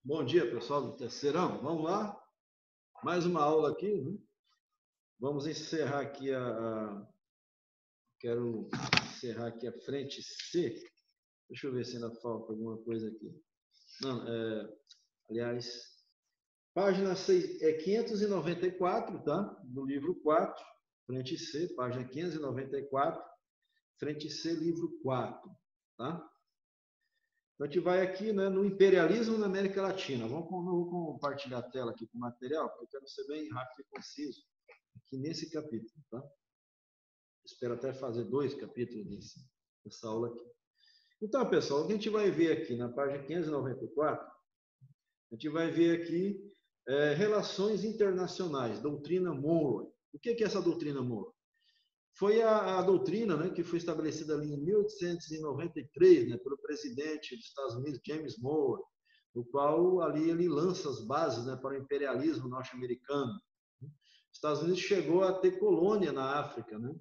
Bom dia, pessoal do Terceirão. Vamos lá? Mais uma aula aqui, né? Vamos encerrar aqui Quero encerrar aqui a frente C. Deixa eu ver se ainda falta alguma coisa aqui. Não, aliás, página 594, tá? Do livro 4, frente C, página 594, frente C, livro 4, tá? Então, a gente vai aqui, né, no imperialismo na América Latina. Vou compartilhar a tela aqui com o material, porque eu quero ser bem rápido e conciso aqui nesse capítulo. Tá? Espero até fazer 2 capítulos dessa aula aqui. Então, pessoal, o que a gente vai ver aqui na página 594, a gente vai ver aqui relações internacionais, doutrina Monroe. O que é essa doutrina Monroe? Foi a doutrina, né, que foi estabelecida ali em 1893, né, pelo presidente dos Estados Unidos, James Monroe, no qual ali ele lança as bases, né, para o imperialismo norte-americano. Os Estados Unidos chegou a ter colônia na África, né?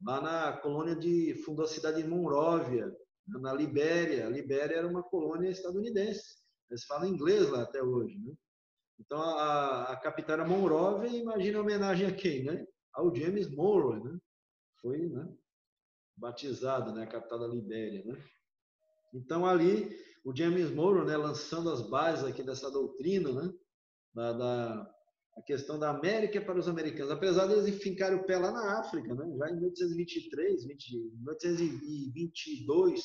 Lá na colônia fundou a cidade de Monróvia, na Libéria. A Libéria era uma colônia estadunidense. Eles falam inglês lá até hoje, né? Então a capital era Monróvia, e imagina a homenagem a quem, né? Ao James Monroe, né? Foi, né, batizado, né, a capital da Libéria, né? Então ali o James Monroe, né, lançando as bases aqui dessa doutrina, né, a questão da América para os americanos, apesar de eles fincarem o pé lá na África, né, já em 1823, 1822,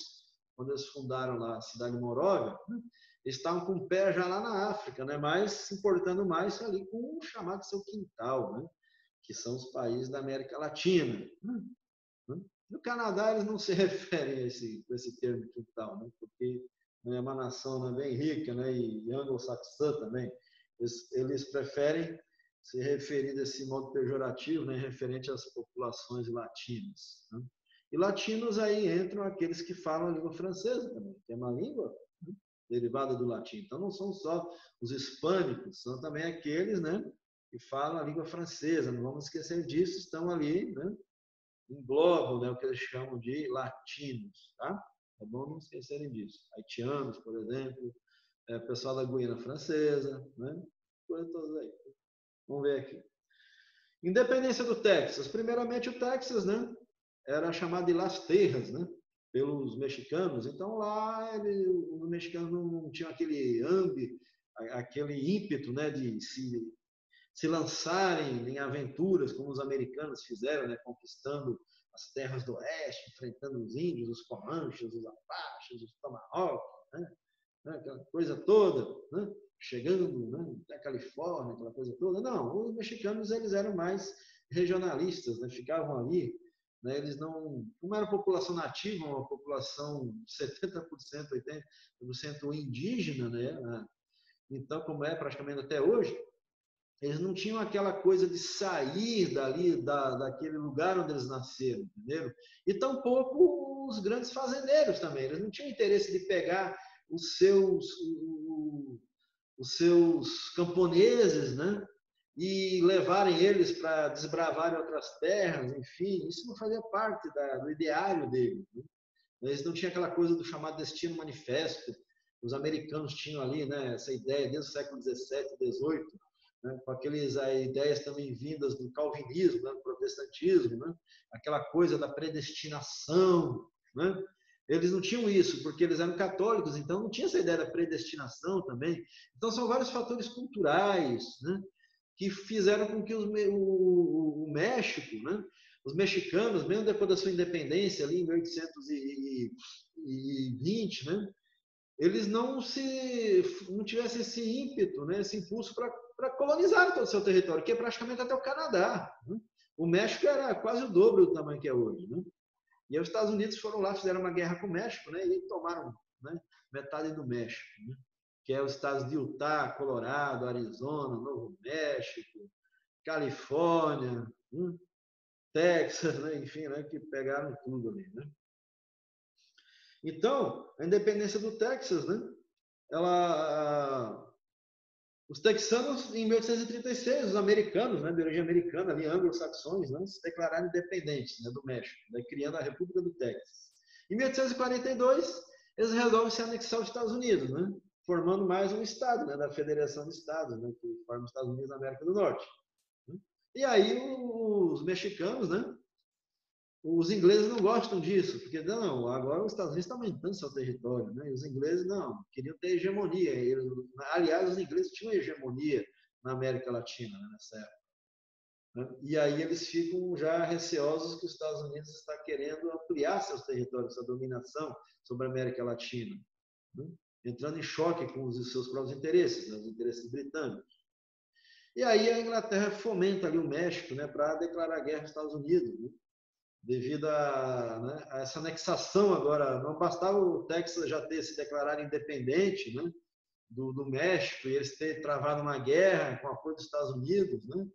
quando eles fundaram lá a cidade de Monróvia, né, eles estavam com o pé já lá na África, né, mas se importando mais ali com o chamado seu quintal, né, que são os países da América Latina. No Canadá, eles não se referem a esse termo quintal, né? Porque é uma nação, né, bem rica, né, e anglo-saxã também. Eles preferem se referir desse modo pejorativo, né, referente às populações latinas. Né? E latinos aí entram aqueles que falam a língua francesa também, que é uma língua, né, derivada do latim. Então, não são só os hispânicos, são também aqueles, né, que falam a língua francesa. Não vamos esquecer disso, estão ali, né, englobam, né, o que eles chamam de latinos, tá? É bom não esquecerem disso. Haitianos, por exemplo, pessoal da Guiana Francesa, né? Coisa todas aí. Vamos ver aqui. Independência do Texas. Primeiramente, o Texas, né, era chamado de Las Terras, né, pelos mexicanos. Então, lá, os mexicanos não tinham aquele ímpeto, né, de se lançarem em aventuras como os americanos fizeram, né, conquistando as terras do oeste, enfrentando os índios, os comanches, os apaches, os tomahawk, né, aquela coisa toda, né, chegando, né, até a Califórnia, aquela coisa toda. Não, os mexicanos eles eram mais regionalistas, né, ficavam ali, né, eles não era população nativa, uma população 70%, 80% indígena, né, então, como é praticamente até hoje, eles não tinham aquela coisa de sair dali, daquele lugar onde eles nasceram, entendeu? E tampouco os grandes fazendeiros também. Eles não tinham interesse de pegar os seus camponeses, né? E levarem eles para desbravar outras terras, enfim, isso não fazia parte do ideário deles. Né? Eles não tinham aquela coisa do chamado destino manifesto. Os americanos tinham ali, né, essa ideia desde o século XVII, XVIII, né, com aquelas ideias também vindas do calvinismo, né, do protestantismo, né, aquela coisa da predestinação. Né? Eles não tinham isso, porque eles eram católicos, então não tinha essa ideia da predestinação também. Então são vários fatores culturais, né, que fizeram com que o México, né, os mexicanos, mesmo depois da sua independência, ali em 1820, né, eles não tivessem esse ímpeto, né, esse impulso para colonizar todo o seu território, que é praticamente até o Canadá. Né? O México era quase o dobro do tamanho que é hoje. Né? E aí os Estados Unidos foram lá, fizeram uma guerra com o México, né, e tomaram, né, metade do México, né, que é os estados de Utah, Colorado, Arizona, Novo México, Califórnia, Texas, né, enfim, né, que pegaram tudo ali. Né? Então, a independência do Texas, né, os texanos, em 1836, os americanos, né, de origem americana, ali, anglo-saxões, né, se declararam independentes, né, do México, né, criando a República do Texas. Em 1842, eles resolvem se anexar aos Estados Unidos. Né? formando mais um estado, né, da Federação de Estados, né, que forma os Estados Unidos da América do Norte. Né? E aí os mexicanos, né, os ingleses não gostam disso, porque não, agora os Estados Unidos estão aumentando seu território, né? E os ingleses não, queriam ter hegemonia. Aliás, os ingleses tinham hegemonia na América Latina, né, nessa época. Né? E aí eles ficam já receosos que os Estados Unidos está querendo ampliar seus territórios, sua dominação sobre a América Latina, né? Entrando em choque com os seus próprios interesses, né, os interesses britânicos. E aí a Inglaterra fomenta ali o México, né, para declarar guerra aos Estados Unidos, né, devido né, a essa anexação agora. Não bastava o Texas já ter se declarado independente, né, do México, e eles terem travado uma guerra com o apoio dos Estados Unidos, né,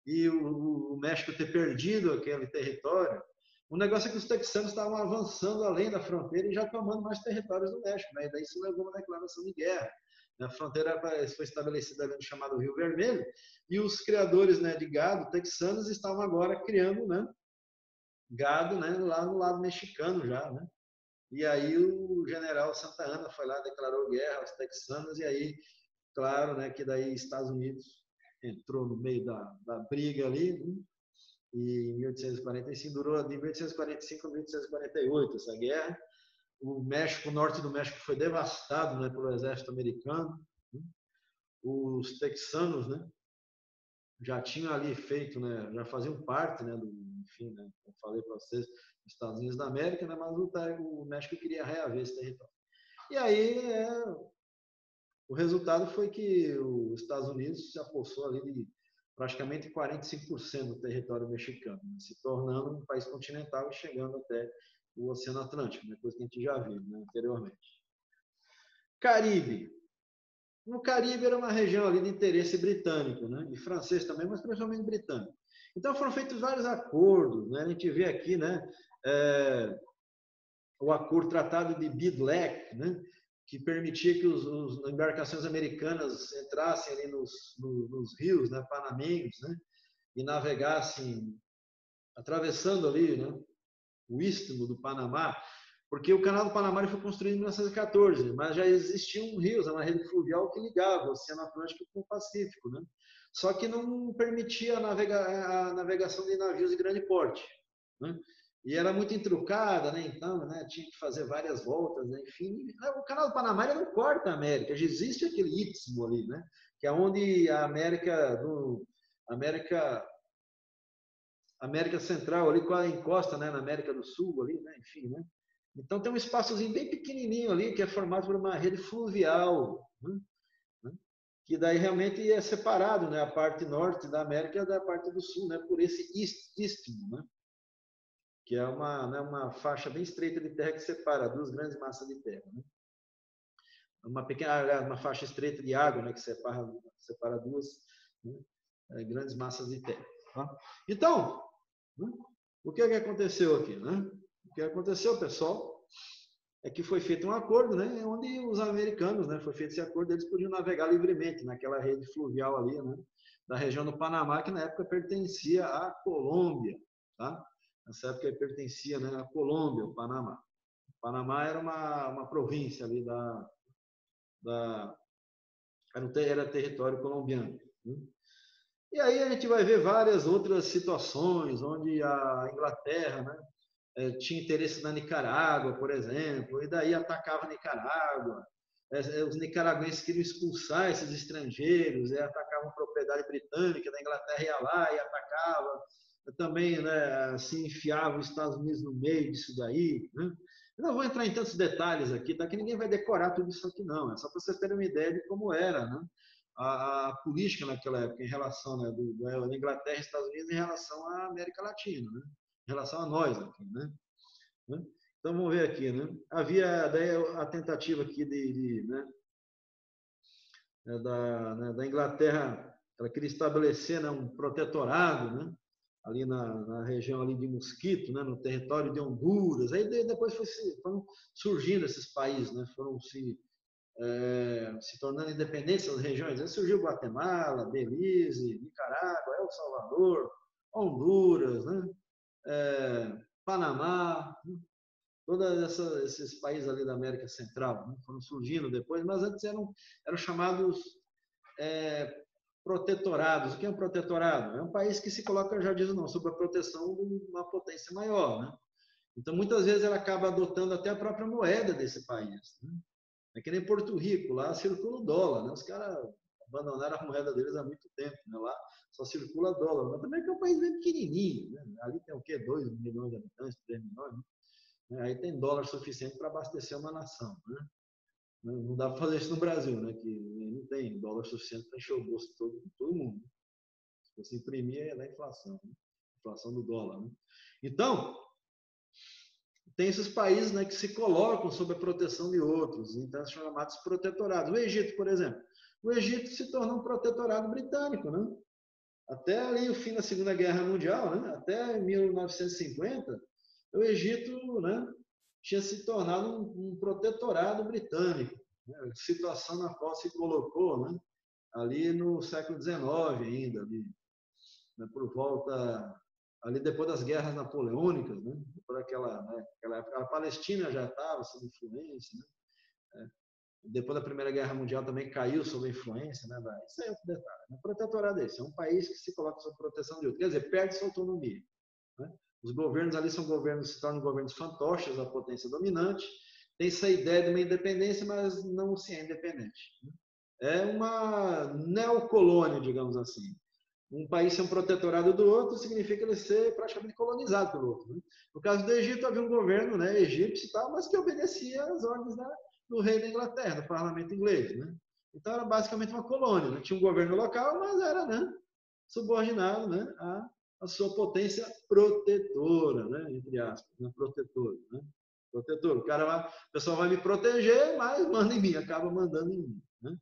e o México ter perdido aquele território. O negócio é que os texanos estavam avançando além da fronteira e já tomando mais territórios do México, né? E daí isso levou a uma declaração de guerra. A fronteira foi estabelecida ali no chamado Rio Vermelho, e os criadores, né, de gado texanos estavam agora criando, né, gado, né, lá no lado mexicano já, né? E aí o general Santa Anna foi lá, declarou guerra aos texanos, e aí, claro, né, que daí Estados Unidos entrou no meio da briga ali, né? E em 1845, durou de 1845 a 1848 essa guerra. O México, o norte do México foi devastado, né, pelo exército americano, né? Os texanos, né, já tinham ali feito, né, já faziam parte, né, enfim, né, como falei para vocês, dos Estados Unidos da América, né, mas o México queria reaver esse território. E aí o resultado foi que os Estados Unidos se apossou ali de praticamente 45% do território mexicano, né, se tornando um país continental e chegando até o Oceano Atlântico, né, coisa que a gente já viu, né, anteriormente. Caribe. No Caribe era uma região ali de interesse britânico, né, e francês também, mas principalmente britânico. Então foram feitos vários acordos, né, a gente vê aqui, né, o acordo tratado de Bidlack, né, que permitia que as embarcações americanas entrassem ali nos rios, né, panamenhos, né, e navegassem atravessando ali, né, o istmo do Panamá, porque o Canal do Panamá foi construído em 1914, mas já existiam rios, uma rede fluvial que ligava o Oceano Atlântico com o Pacífico, né? Só que não permitia a navegação de navios de grande porte, né? E era muito intrucada, né? Então, né, tinha que fazer várias voltas, né? Enfim. O Canal do Panamá não corta a América, já existe aquele istmo ali, né? Que é onde a América Central ali, com a encosta, né, na América do Sul ali, né? Enfim, né? Então tem um espaçozinho bem pequenininho ali que é formado por uma rede fluvial, né? Que daí realmente é separado, né, a parte norte da América da parte do sul, né, por esse istmo, né? Que é uma faixa bem estreita de terra que separa duas grandes massas de terra, né? Uma faixa estreita de água, né, que separa duas, né, grandes massas de terra. Tá? Então, né, o que aconteceu aqui, né? O que aconteceu, pessoal, é que foi feito um acordo, né, onde os americanos, né, foi feito esse acordo, eles podiam navegar livremente naquela rede fluvial ali, né, da região do Panamá, que na época pertencia à Colômbia, tá? Nessa época pertencia, né, à Colômbia, o Panamá. O Panamá era uma província ali era território colombiano, né? E aí a gente vai ver várias outras situações onde a Inglaterra, né, tinha interesse na Nicarágua, por exemplo, e daí atacava a Nicarágua. Os nicaragüenses queriam expulsar esses estrangeiros, atacavam propriedade britânica, da Inglaterra ia lá e atacava. Também, né, se enfiava os Estados Unidos no meio disso daí, né? Eu não vou entrar em tantos detalhes aqui, tá? Que ninguém vai decorar tudo isso aqui, não. É só para vocês terem uma ideia de como era, né, a política naquela época em relação, né, da Inglaterra e Estados Unidos em relação à América Latina, né? Em relação a nós aqui, né? Então vamos ver aqui, né? Havia daí a tentativa aqui da Inglaterra, ela queria estabelecer, né, um protetorado, né, ali na região ali de Mosquito, né, no território de Honduras. Aí depois foram surgindo esses países, né, foram se tornando independentes das regiões. Aí surgiu Guatemala, Belize, Nicarágua, El Salvador, Honduras, né, Panamá, né? todos esses países ali da América Central, né? Foram surgindo depois, mas antes eram chamados protetorados. O que é um protetorado? É um país que se coloca, já diz não, sob a proteção de uma potência maior, né? Então, muitas vezes, ela acaba adotando até a própria moeda desse país, né? É que nem Porto Rico, lá circula o dólar, né? Os caras abandonaram a moeda deles há muito tempo, né? Lá só circula dólar, mas também é que é um país bem pequenininho, né? Ali tem o quê? 2 milhões de habitantes, 3 milhões, né? Aí tem dólar suficiente para abastecer uma nação, né? Não dá para fazer isso no Brasil, né? Que não tem dólar suficiente para encher o bolso de todo mundo. Se você imprimir, é da inflação, né? Inflação do dólar, né? Então, tem esses países, né, que se colocam sob a proteção de outros, então são chamados protetorados. O Egito, por exemplo. O Egito se tornou um protetorado britânico, né? Até ali o fim da Segunda Guerra Mundial, né? Até 1950, o Egito, né, tinha se tornado um protetorado britânico, né? Situação na qual se colocou, né, ali no século XIX ainda, ali, né, por volta ali depois das guerras napoleônicas, né? Por aquela época, a Palestina já estava sob influência, né? Depois da Primeira Guerra Mundial também caiu sob a influência, né? Isso é outro detalhe. O protetorado é esse, é um país que se coloca sob proteção de outro, quer dizer, perde sua autonomia, né? Os governos ali são governos, se tornam governos fantoches da potência dominante, tem essa ideia de uma independência, mas não se é independente, né? É uma neocolônia, digamos assim. Um país ser um protetorado do outro significa ele ser praticamente colonizado pelo outro, né? No caso do Egito, havia um governo, né, egípcio e tal, mas que obedecia às ordens do rei da Inglaterra, do parlamento inglês, né? Então era basicamente uma colônia, né? Tinha um governo local, mas era, né, subordinado, né, à sua potência protetora, né, entre aspas, né, protetora, né? Protetor. O pessoal vai me proteger, mas manda em mim, acaba mandando em mim, né?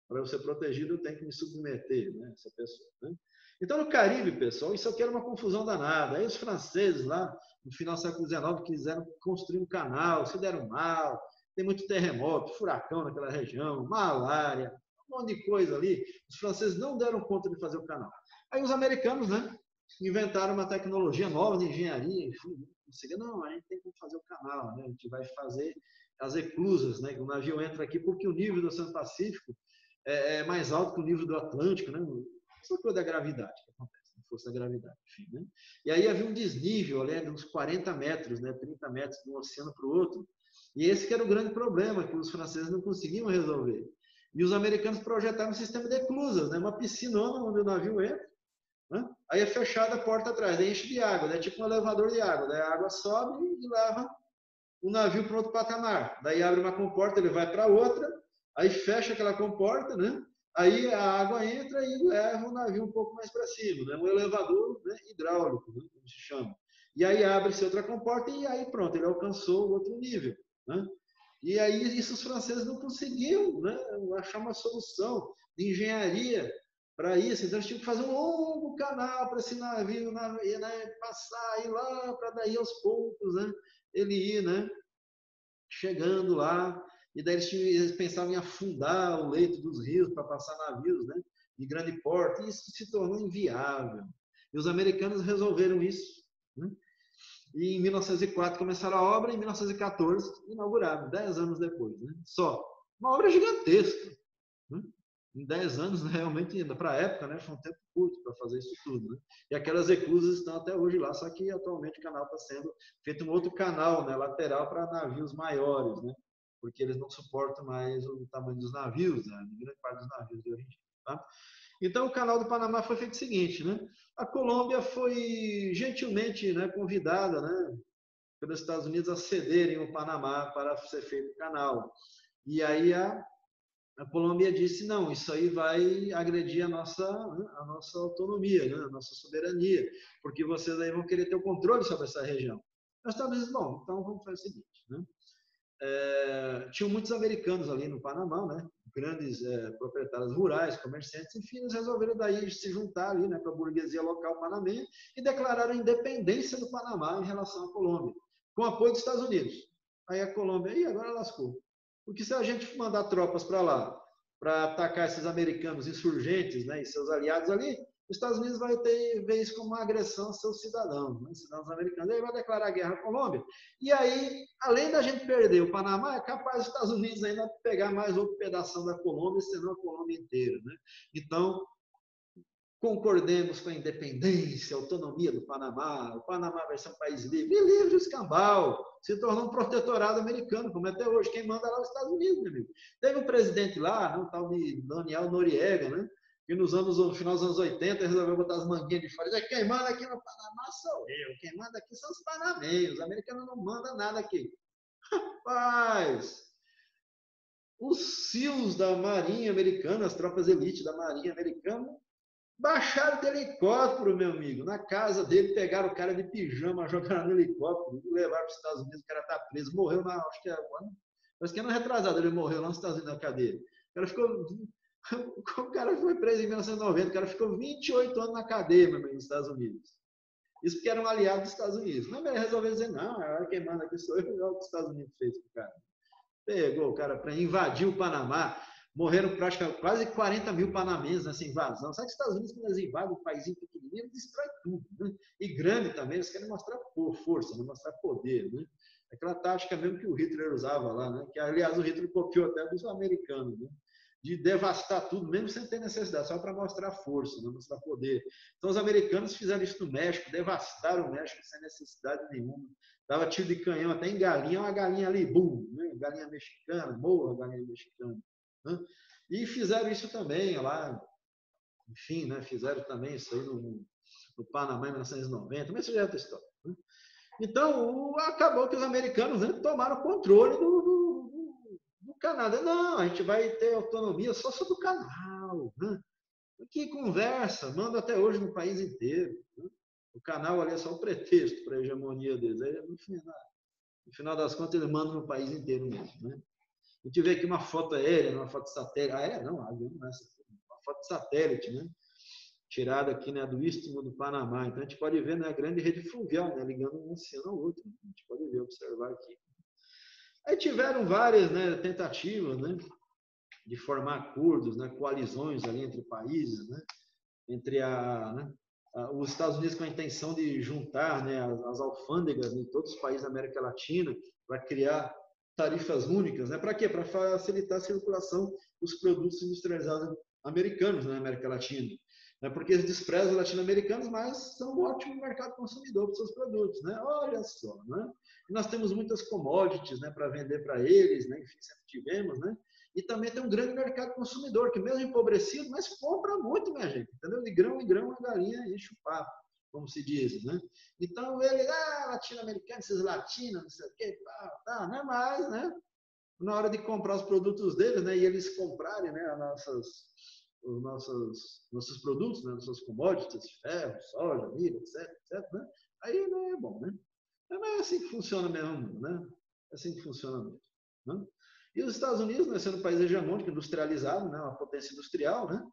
Para eu ser protegido, eu tenho que me submeter, né, essa pessoa, né? Então, no Caribe, pessoal, isso aqui era uma confusão danada. Aí os franceses lá, no final do século XIX, quiseram construir um canal, se deram mal, tem muito terremoto, furacão naquela região, malária, um monte de coisa ali. Os franceses não deram conta de fazer o canal. Aí os americanos, né, inventaram uma tecnologia nova de engenharia, enfim, não, a gente tem que fazer o canal, né? A gente vai fazer as eclusas, né? O navio entra aqui porque o nível do Oceano Pacífico é mais alto que o nível do Atlântico, né? Essa coisa da gravidade que acontece, a força da gravidade, enfim, né? E aí havia um desnível ali, de uns 40 metros, né? 30 metros de um oceano para o outro, e esse que era o grande problema, que os franceses não conseguiam resolver. E os americanos projetaram um sistema de eclusas, né? Uma piscinona onde o navio entra, né? Aí é fechada a porta atrás, aí enche de água, né? Tipo um elevador de água, daí a água sobe e leva o navio para outro patamar. Daí abre uma comporta, ele vai para outra, aí fecha aquela comporta, né? Aí a água entra e leva o navio um pouco mais para cima, né? Um elevador, né, hidráulico, né, como se chama. E aí abre-se outra comporta e aí pronto, ele alcançou outro nível, né? E aí isso os franceses não conseguiam, né, achar uma solução de engenharia para isso. Então eles tinham que fazer um longo canal para esse navio, né, passar, ir lá, para daí aos poucos, né, ele ir, né, chegando lá. E daí eles pensavam em afundar o leito dos rios para passar navios, né, de grande porte, e isso se tornou inviável. E os americanos resolveram isso, né? E em 1904 começaram a obra, e em 1914 inauguraram, 10 anos depois, né? Só. Uma obra gigantesca, né? Em 10 anos, né, realmente, ainda para a época, né, foi um tempo curto para fazer isso tudo, né? E aquelas eclusas estão até hoje lá, só que atualmente o canal está sendo feito um outro canal, né, lateral para navios maiores, né? Porque eles não suportam mais o tamanho dos navios, né? Grande parte dos navios de origem, tá? Então, o canal do Panamá foi feito o seguinte, né? A Colômbia foi gentilmente, né, convidada, né, pelos Estados Unidos a cederem o Panamá para ser feito o canal. E aí a Colômbia disse, não, isso aí vai agredir a nossa autonomia, né, a nossa soberania, porque vocês aí vão querer ter o controle sobre essa região. Os Estados Unidos, bom, então vamos fazer o seguinte, né? Tinham muitos americanos ali no Panamá, né? Grandes proprietários rurais, comerciantes, enfim, eles resolveram daí se juntar ali, né, com a burguesia local panamenha e declararam a independência do Panamá em relação à Colômbia, com apoio dos Estados Unidos. Aí a Colômbia, e agora lascou. Porque se a gente mandar tropas para lá, para atacar esses americanos insurgentes, né, e seus aliados ali, os Estados Unidos vai ver isso como uma agressão aos seus cidadãos, né? Cidadãos americanos. Ele vai declarar guerra à Colômbia. E aí, além da gente perder o Panamá, é capaz os Estados Unidos ainda pegar mais outro pedaço da Colômbia, senão a Colômbia inteira, né? Então, concordemos com a independência, a autonomia do Panamá. O Panamá vai ser um país livre, e livre de escambau. Se tornou um protetorado americano, como é até hoje. Quem manda lá é os Estados Unidos, meu amigo. Teve um presidente lá, um tal de Daniel Noriega, né? Que no final dos anos 80 resolveu botar as manguinhas de fora. Quem manda aqui no Panamá sou eu. Quem manda aqui são os panamenhos. Os americanos não mandam nada aqui. Rapaz, os SEALs da Marinha Americana, as tropas elite da Marinha Americana, baixaram de helicóptero, meu amigo, na casa dele, pegaram o cara de pijama, jogaram no helicóptero, levaram para os Estados Unidos, o cara está preso, morreu na, acho que é ano retrasado, ele morreu lá nos Estados Unidos na cadeia. O cara foi preso em 1990, o cara ficou 28 anos na cadeia, meu amigo, nos Estados Unidos. Isso porque era um aliado dos Estados Unidos. Não, ele resolveu dizer, não, quem manda aqui sou eu, olha o que os Estados Unidos fez com o cara. Pegou o cara para invadir o Panamá. Morreram praticamente quase 40 mil panamenses nessa invasão. Sabe que os Estados Unidos, quando eles invadem um país pequenininho, eles destroem tudo. Né? E grande também, eles querem mostrar força, mostrar poder. Né? Aquela tática mesmo que o Hitler usava lá, né? Que, aliás, o Hitler copiou até dos americanos, né? De devastar tudo, mesmo sem ter necessidade, só para mostrar força, né? Mostrar poder. Então, os americanos fizeram isso no México, devastaram o México sem necessidade nenhuma. Dava tiro de canhão até em galinha, uma galinha ali, bum, né? Galinha mexicana, morra galinha mexicana. Né? E fizeram isso também lá, enfim, né? Fizeram também isso aí no Panamá em 1990, mas isso já é outra história. Né? Então, acabou que os americanos, né, tomaram controle do Canadá. Não, a gente vai ter autonomia só sobre o canal. Né? Que conversa, manda até hoje no país inteiro. Né? O canal ali é só um pretexto para a hegemonia deles. Aí, no final das contas, eles mandam no país inteiro mesmo. Né? A gente vê aqui uma foto aérea, uma foto de satélite. Aérea não, avião não é essa. Uma foto de satélite, né? Tirada aqui, né, do Istmo do Panamá. Então a gente pode ver, né, a grande rede fluvial, né, ligando um oceano ao outro. A gente pode ver, observar aqui. Aí tiveram várias, né, tentativas, né, de formar acordos, né, coalizões ali entre países, né, entre os Estados Unidos com a intenção de juntar, né, as alfândegas de todos os países da América Latina para criar tarifas únicas, né? Para quê? Para facilitar a circulação dos produtos industrializados americanos na América Latina. Né? Porque eles desprezam os latino-americanos, mas são um ótimo mercado consumidor para os seus produtos. Né? Olha só. Né? E nós temos muitas commodities, né, para vender para eles, né? Enfim, sempre tivemos. Né? E também tem um grande mercado consumidor, que mesmo empobrecido, mas compra muito, minha gente. Entendeu? De grão em grão, a galinha enche o papo, como se diz, né? Então, ele, latino-americano, esses latinos, não sei o quê, não é mais, né? Na hora de comprar os produtos deles, né? E eles comprarem, né, os nossos produtos, né? Nossas commodities, ferro, soja, milho, etc, né? Aí não é bom, né? Não é assim que funciona mesmo, né? É assim que funciona mesmo. Né? E os Estados Unidos, né, sendo um país hegemônico, industrializado, né? Uma potência industrial, né?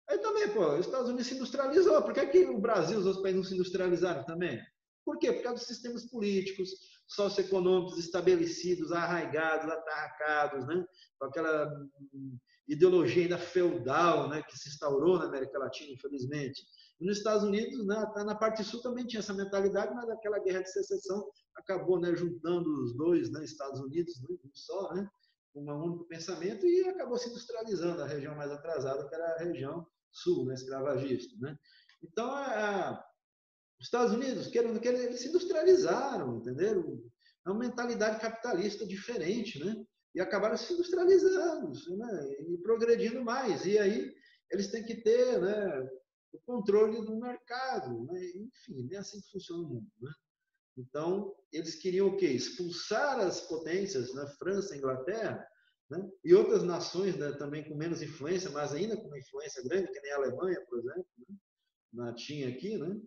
Aí também, pô, os Estados Unidos se industrializou. Por que o Brasil e os outros países não se industrializaram também? Por quê? Por causa dos sistemas políticos, socioeconômicos estabelecidos, arraigados, atarracados, né? Com aquela ideologia ainda feudal, né, que se instaurou na América Latina, infelizmente. E nos Estados Unidos, né, na parte sul também tinha essa mentalidade, mas aquela guerra de secessão acabou, né, juntando os dois, né, Estados Unidos, né, um só, né, com um único pensamento, e acabou se industrializando a região mais atrasada, que era a região sul, né, escravagista. Né? Então, os Estados Unidos, querendo que eles se industrializaram, entenderam? É uma mentalidade capitalista diferente, né? E acabaram se industrializando, né? E progredindo mais. E aí eles têm que ter, né, o controle do mercado, né? Enfim, é assim que funciona o mundo, né? Então, eles queriam o quê? Expulsar as potências, né? França, Inglaterra, né? E outras nações, né, também com menos influência, mas ainda com uma influência grande, que nem a Alemanha, por exemplo, né? Tinha aqui, né?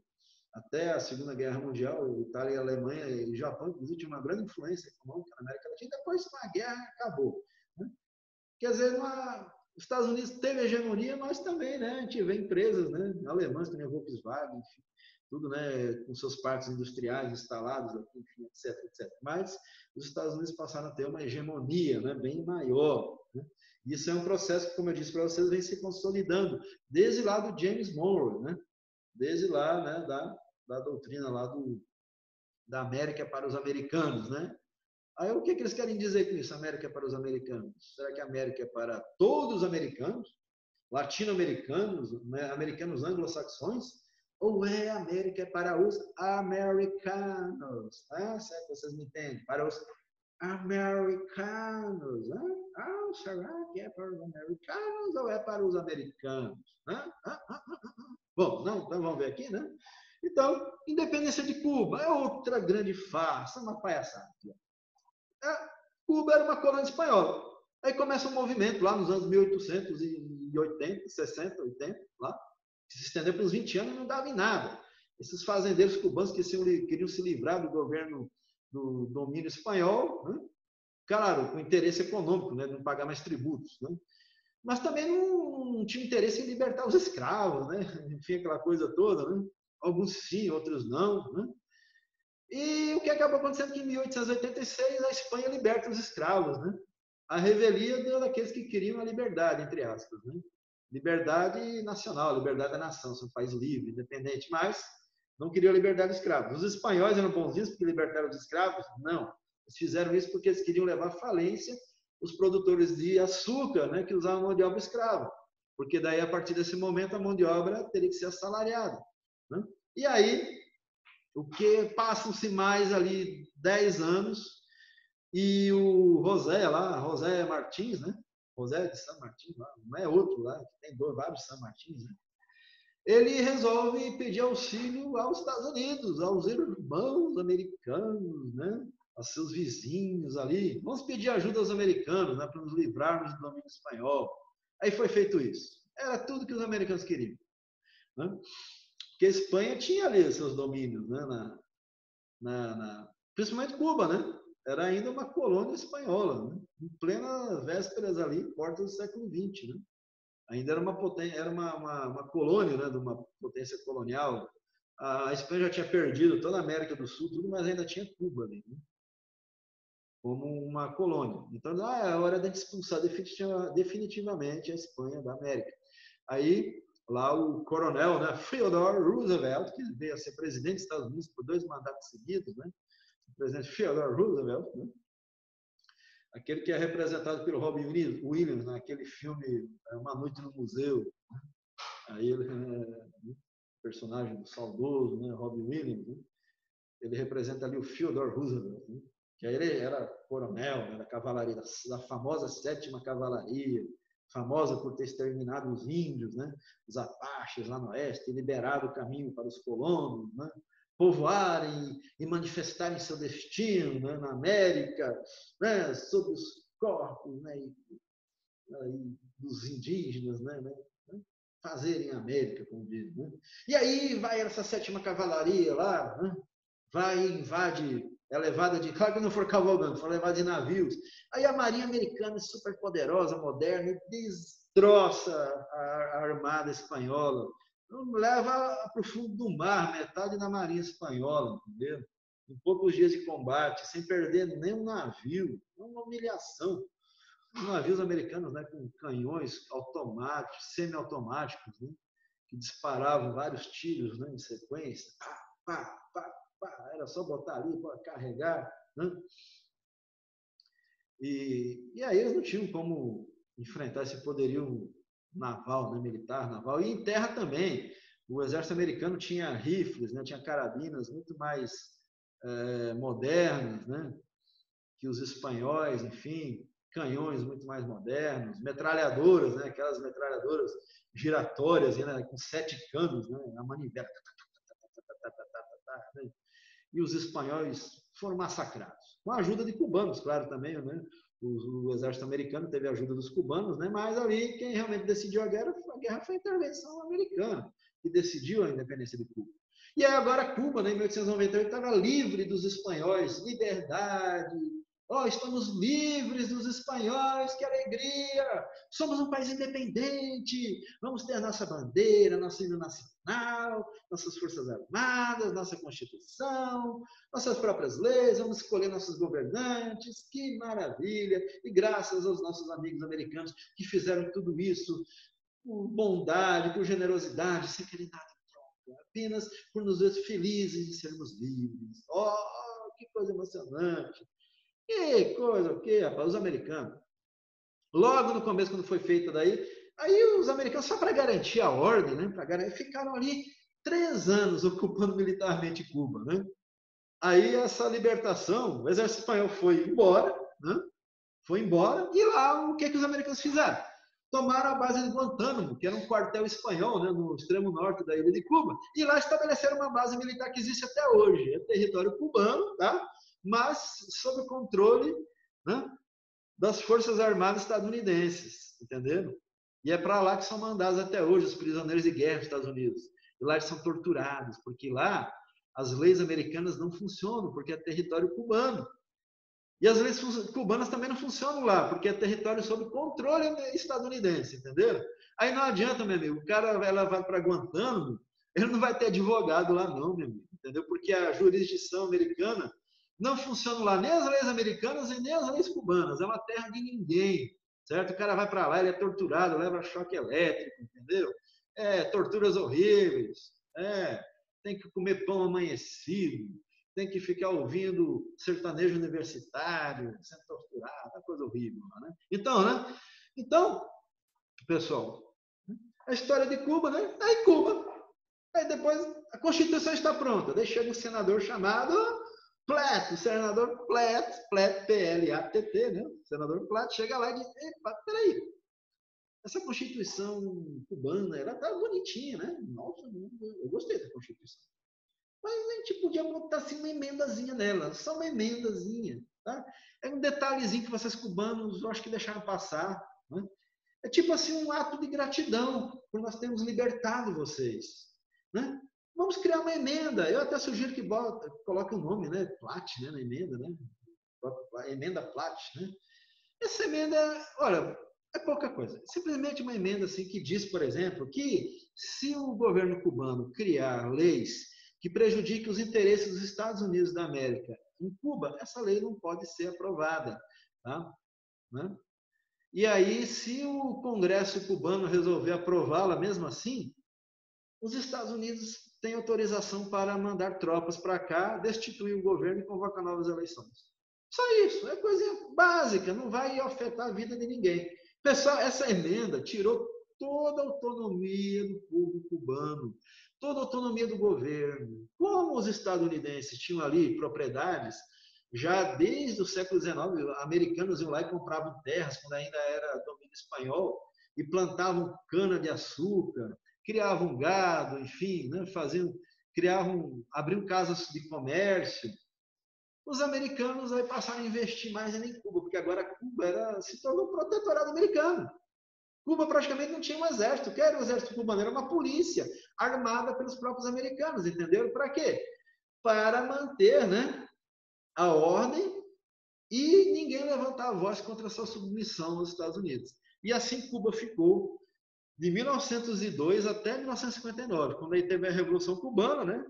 Até a Segunda Guerra Mundial, Itália e Alemanha e Japão, inclusive, tinham uma grande influência econômica na América Latina. Depois, com a guerra, acabou. Né? Quer dizer, os Estados Unidos teve hegemonia, mas também, né, a gente vê empresas, né, alemãs, também a Volkswagen, enfim, tudo, né, com seus parques industriais instalados aqui, enfim, etc, etc. Mas os Estados Unidos passaram a ter uma hegemonia, né, bem maior. Né? Isso é um processo que, como eu disse para vocês, vem se consolidando desde lá do James Monroe, né? desde lá, né, da doutrina lá da América para os americanos, né? Aí o que eles querem dizer com isso, América para os americanos? Será que a América é para todos os americanos, latino-americanos, né, americanos anglo-saxões? Ou é a América para os americanos? Ah, certo, vocês me entendem? Para os americanos. Será que é para os americanos ou é para os americanos? Bom, não, então vamos ver aqui, né? Então, independência de Cuba é outra grande farsa, uma palhaçada. Cuba era uma colônia espanhola. Aí começa um movimento lá nos anos 1880, 60, 80, lá, que se estendeu por uns 20 anos e não dava em nada. Esses fazendeiros cubanos que queriam se livrar do governo, do domínio espanhol, né? Claro, com interesse econômico, né? Não pagar mais tributos, né? Mas também não tinha interesse em libertar os escravos, né? Enfim, aquela coisa toda, né? Alguns sim, outros não, né? E o que acabou acontecendo é que em 1886 a Espanha liberta os escravos, né? A revelia daqueles que queriam a liberdade, entre aspas, né? Liberdade nacional, liberdade da nação, ser um país livre, independente, mas não queriam a liberdade dos escravos. Os espanhóis eram bonzinhos porque libertaram os escravos? Não. Eles fizeram isso porque eles queriam levar à falência os produtores de açúcar, né, que usavam mão de obra escrava. Porque daí, a partir desse momento, a mão de obra teria que ser assalariada, né? E aí, o que passam-se mais ali 10 anos e o José Martins, né? José de San Martín, não é outro lá, tem vários San Martins, né? Ele resolve pedir auxílio aos Estados Unidos, aos irmãos americanos, né? Aos seus vizinhos ali. Vamos pedir ajuda aos americanos, né? Para nos livrarmos do domínio espanhol. Aí foi feito isso. Era tudo que os americanos queriam, né? Porque a Espanha tinha ali seus domínios, né? Principalmente Cuba, né? Era ainda uma colônia espanhola, né? Em plena vésperas ali, porta do século XX, né? Ainda era uma potência, era uma colônia, né? De uma potência colonial. A Espanha já tinha perdido toda a América do Sul, tudo, mas ainda tinha Cuba ali, né? Como uma colônia. Então, é hora de expulsar definitivamente a Espanha da América. Aí, lá o coronel, né, Theodore Roosevelt, que veio a ser presidente dos Estados Unidos por 2 mandatos seguidos, né, o presidente Theodore Roosevelt, né, aquele que é representado pelo Robin Williams naquele filme Uma Noite no Museu. Né? Aí ele é personagem do saudoso, né, Robin Williams, né, ele representa ali o Theodore Roosevelt, né, que aí ele era coronel, era cavalaria, da famosa 7ª Cavalaria, famosa por ter exterminado os índios, né? Os apaches lá no oeste, liberado o caminho para os colonos, né? Povoarem e manifestarem seu destino, né? Na América, né? Sob os corpos, né? Dos indígenas, né? Fazerem a América, como diz, né? E aí vai essa 7ª Cavalaria lá, né? Vai e invade, é levada de, claro que não for cavalgando, for levada de navios. Aí a Marinha Americana é super poderosa, moderna, e destroça a Armada Espanhola. Leva para o fundo do mar metade da Marinha Espanhola, entendeu? Em poucos dias de combate, sem perder nenhum navio. Uma humilhação. Os navios americanos, né, com canhões automáticos, semiautomáticos, né, que disparavam vários tiros, né, em sequência. Pá, pá, pá, pá, era só botar ali para carregar, né? E aí eles não tinham como enfrentar esse poderio naval, né, militar, naval, e em terra também. O exército americano tinha rifles, né, tinha carabinas muito mais modernas, né, que os espanhóis, enfim, canhões muito mais modernos, metralhadoras, né, aquelas metralhadoras giratórias, né, com 7 canos, né, a manivela, né, e os espanhóis foram massacrados. Com a ajuda de cubanos, claro, também, né? O exército americano teve a ajuda dos cubanos, né? Mas ali quem realmente decidiu a guerra foi a intervenção americana, que decidiu a independência de Cuba. E aí agora Cuba, né, em 1898, estava livre dos espanhóis, liberdade. Estamos livres dos espanhóis, que alegria! Somos um país independente, vamos ter a nossa bandeira, nosso hino nacional, nossas forças armadas, nossa Constituição, nossas próprias leis, vamos escolher nossos governantes, que maravilha! E graças aos nossos amigos americanos que fizeram tudo isso por bondade, por generosidade, sem querer nada em troca. apenas por nos ver felizes de sermos livres. Oh, que coisa emocionante! Que coisa, o quê, rapaz? Os americanos. Logo no começo, quando foi feita daí, aí os americanos, só para garantir a ordem, né, ficaram ali 3 anos ocupando militarmente Cuba. Né? Aí essa libertação, o exército espanhol foi embora, né? Foi embora, e lá o que os americanos fizeram? Tomaram a base de Guantánamo, que era um quartel espanhol, né, no extremo norte da ilha de Cuba, e lá estabeleceram uma base militar que existe até hoje. É território cubano, tá? Mas sob o controle, né, das Forças Armadas estadunidenses, entenderam? E é para lá que são mandados até hoje os prisioneiros de guerra dos Estados Unidos. E lá eles são torturados, porque lá as leis americanas não funcionam, porque é território cubano. E as leis cubanas também não funcionam lá, porque é território sob controle estadunidense, entendeu? Aí não adianta, meu amigo, o cara vai levar para Guantánamo, ele não vai ter advogado lá não, meu amigo, entendeu? Porque a jurisdição americana não funciona lá, nem as leis americanas e nem as leis cubanas, é uma terra de ninguém, certo? O cara vai para lá, ele é torturado, leva choque elétrico, entendeu? Torturas horríveis, tem que comer pão amanhecido, tem que ficar ouvindo sertanejo universitário, sendo torturado, uma coisa horrível. Né? Então, pessoal, a história de Cuba, né? Aí Cuba, aí depois a Constituição está pronta. Daí chega um senador chamado Platt, o senador Platt, P-L-A-T-T, né? O senador Platt chega lá e diz, epa, peraí, essa Constituição cubana, ela tá bonitinha, né? Nossa, eu gostei da Constituição. Mas a gente podia botar assim uma emendazinha nela, só uma emendazinha. Tá? É um detalhezinho que vocês cubanos, eu acho que deixaram passar. Né? É tipo assim um ato de gratidão por nós termos libertado vocês. Né? Vamos criar uma emenda. Eu até sugiro que coloque o nome, né? Platt, né? Na emenda, né? Emenda Platt, né? Essa emenda, olha, é pouca coisa. Simplesmente uma emenda assim que diz, por exemplo, que se o governo cubano criar leis que prejudiquem os interesses dos Estados Unidos da América em Cuba, essa lei não pode ser aprovada. Tá? Né? E aí, se o Congresso cubano resolver aprová-la mesmo assim, os Estados Unidos têm autorização para mandar tropas para cá, destituir o governo e convocar novas eleições. Só isso, é coisa básica, não vai afetar a vida de ninguém. Pessoal, essa emenda tirou toda a autonomia do povo cubano, toda a autonomia do governo. Como os estadunidenses tinham ali propriedades, já desde o século XIX, americanos iam lá e compravam terras, quando ainda era domínio espanhol, e plantavam cana-de-açúcar, criavam gado, enfim, né, abriam casas de comércio. Os americanos aí passaram a investir mais em Cuba, porque agora Cuba se tornou um protetorado americano. Cuba praticamente não tinha um exército. O que era o exército cubano? Era uma polícia armada pelos próprios americanos, entenderam? Para quê? Para manter, né, a ordem e ninguém levantar a voz contra a sua submissão aos Estados Unidos. E assim Cuba ficou de 1902 até 1959, quando aí teve a Revolução Cubana, né,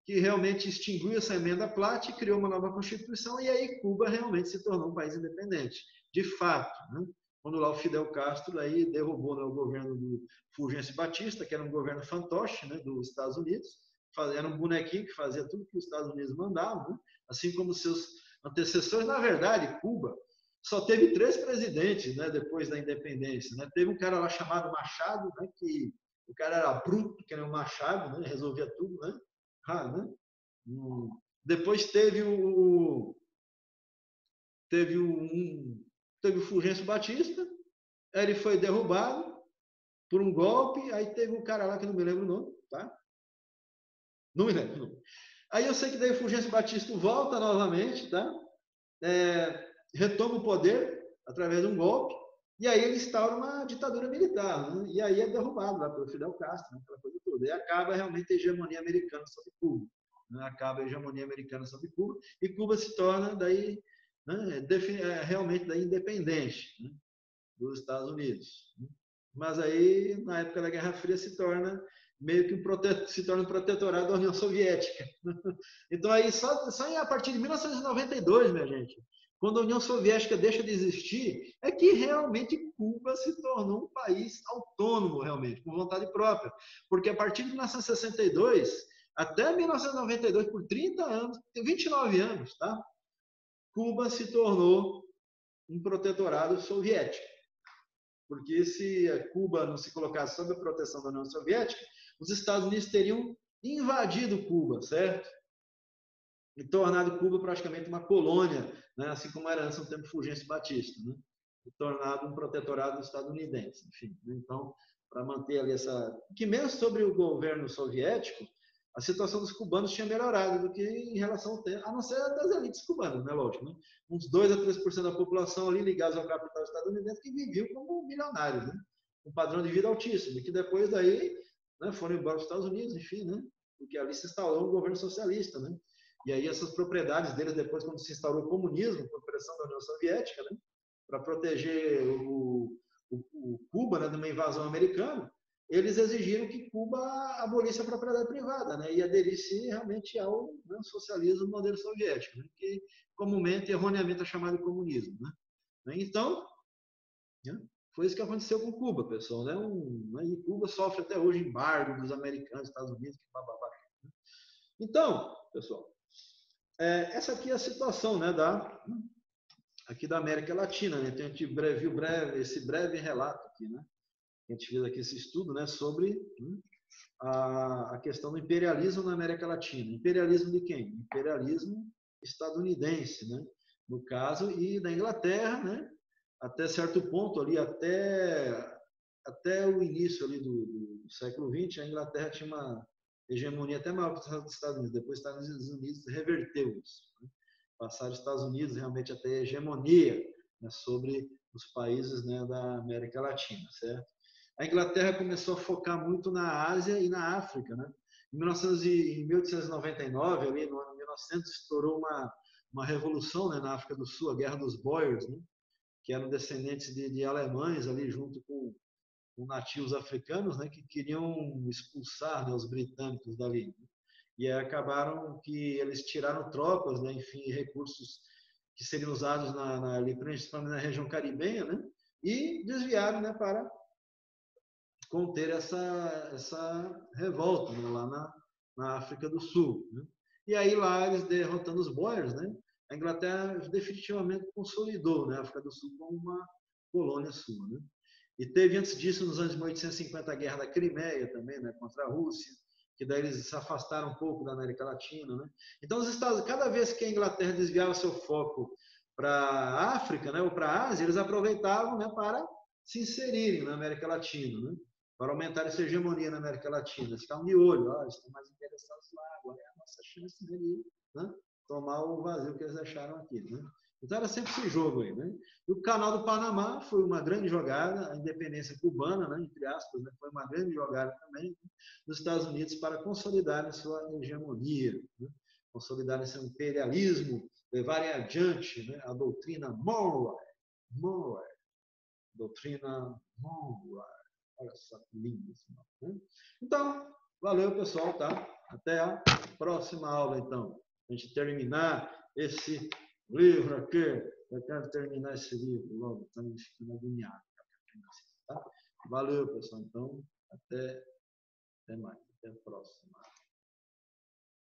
que realmente extinguiu essa emenda Platt e criou uma nova Constituição, e aí Cuba realmente se tornou um país independente, de fato. Né? Quando lá o Fidel Castro aí derrubou, né, o governo do Fulgêncio Batista, que era um governo fantoche, né, dos Estados Unidos, era um bonequinho que fazia tudo que os Estados Unidos mandavam, né? Assim como seus antecessores. Na verdade, Cuba só teve 3 presidentes, né, depois da independência. Né? Teve um cara lá chamado Machado, né, que o cara era bruto, que era um Machado, né, resolvia tudo, né? Né? Depois teve o Fulgêncio Batista, ele foi derrubado por um golpe, aí teve um cara lá que não me lembro o nome, tá? Não me lembro. Aí eu sei que daí o Fulgêncio Batista volta novamente, tá? Retoma o poder através de um golpe, e aí ele instaura uma ditadura militar, né? E aí é derrubado lá pelo Fidel Castro, né? Aquela coisa toda. E acaba realmente a hegemonia americana sobre Cuba. Né? Acaba a hegemonia americana sobre Cuba, e Cuba se torna daí, né, realmente daí independente, né, dos Estados Unidos. Né? Mas aí, na época da Guerra Fria, se torna meio que um protetorado da União Soviética. Então aí só a partir de 1992, minha gente, quando a União Soviética deixa de existir, é que realmente Cuba se tornou um país autônomo, realmente, com vontade própria. Porque a partir de 1962 até 1992, por 30 anos, 29 anos, tá? Cuba se tornou um protetorado soviético. Porque se Cuba não se colocasse sob a proteção da União Soviética, os Estados Unidos teriam invadido Cuba, certo? E tornado Cuba praticamente uma colônia, né? Assim como era antes no tempo Fulgêncio Batista, né? E tornado um protetorado estadunidense, enfim. Né? Então, para manter ali essa... Que mesmo sobre o governo soviético, a situação dos cubanos tinha melhorado do que em relação ao tempo, a não ser das elites cubanas, né? Lógico, né? Uns 2 a 3% da população ali ligados ao capital estadunidense que viviam como milionários, né? Um padrão de vida altíssimo, e que depois daí, né, foram embora para os Estados Unidos, enfim, né? Porque ali se instalou um governo socialista, né? E aí essas propriedades deles, depois, quando se instaurou o comunismo, por pressão da União Soviética, né, para proteger o Cuba, né, de uma invasão americana, eles exigiram que Cuba abolisse a propriedade privada, né, e aderisse realmente ao, né, socialismo modelo soviético, né, que comumente, erroneamente, é chamado de comunismo. Né. Então, né, foi isso que aconteceu com Cuba, pessoal. Né, e Cuba sofre até hoje embargo dos americanos, Estados Unidos, que bababá. Então, pessoal, essa aqui é a situação, né, aqui da América Latina. Né? Então, a gente viu esse breve relato aqui, né? A gente fez aqui esse estudo, né, sobre a questão do imperialismo na América Latina. Imperialismo de quem? Imperialismo estadunidense, né? No caso, e da Inglaterra, né? Até certo ponto ali, até o início ali do século XX, a Inglaterra tinha uma hegemonia até maior que os Estados Unidos. Depois, os Estados Unidos reverteu isso. Né? Passaram os Estados Unidos realmente a ter hegemonia, né, sobre os países, né, da América Latina, certo? A Inglaterra começou a focar muito na Ásia e na África, né? Em 1899, ali no ano 1900, estourou uma revolução, né, na África do Sul, a Guerra dos Boers, né? Que eram descendentes de alemães ali junto com nativos africanos, né, que queriam expulsar, né, os britânicos dali. E aí acabaram que eles tiraram tropas, né, enfim, recursos que seriam usados principalmente na região caribenha, né, e desviaram, né, para conter essa revolta, né, lá na África do Sul. Né. E aí lá eles derrotando os Boers, né, a Inglaterra definitivamente consolidou, né, a África do Sul como uma colônia sua. Né. E teve antes disso, nos anos 1850, a Guerra da Crimeia também, né, contra a Rússia, que daí eles se afastaram um pouco da América Latina. Né. Então, os Estados, cada vez que a Inglaterra desviava seu foco para a África, né, ou para a Ásia, eles aproveitavam, né, para se inserirem na América Latina, né, para aumentar essa hegemonia na América Latina. Eles ficavam de olho, estão mais interessados lá, agora é a nossa chance de, né, tomar o vazio que eles deixaram aqui. Né. Então era sempre esse jogo aí, né? E o Canal do Panamá foi uma grande jogada, a independência cubana, né, entre aspas, né, foi uma grande jogada também, né, dos Estados Unidos para consolidarem sua hegemonia, né, consolidarem seu imperialismo, levarem adiante, né, a doutrina Monroe, doutrina Monroe. Olha só que lindo esse nome, né? Então, valeu, pessoal, tá? Até a próxima aula, então. A gente terminar esse livro aqui. Eu quero terminar esse livro logo, está me ficando agoniado. Tá? Valeu, pessoal. Então, até mais. Até a próxima.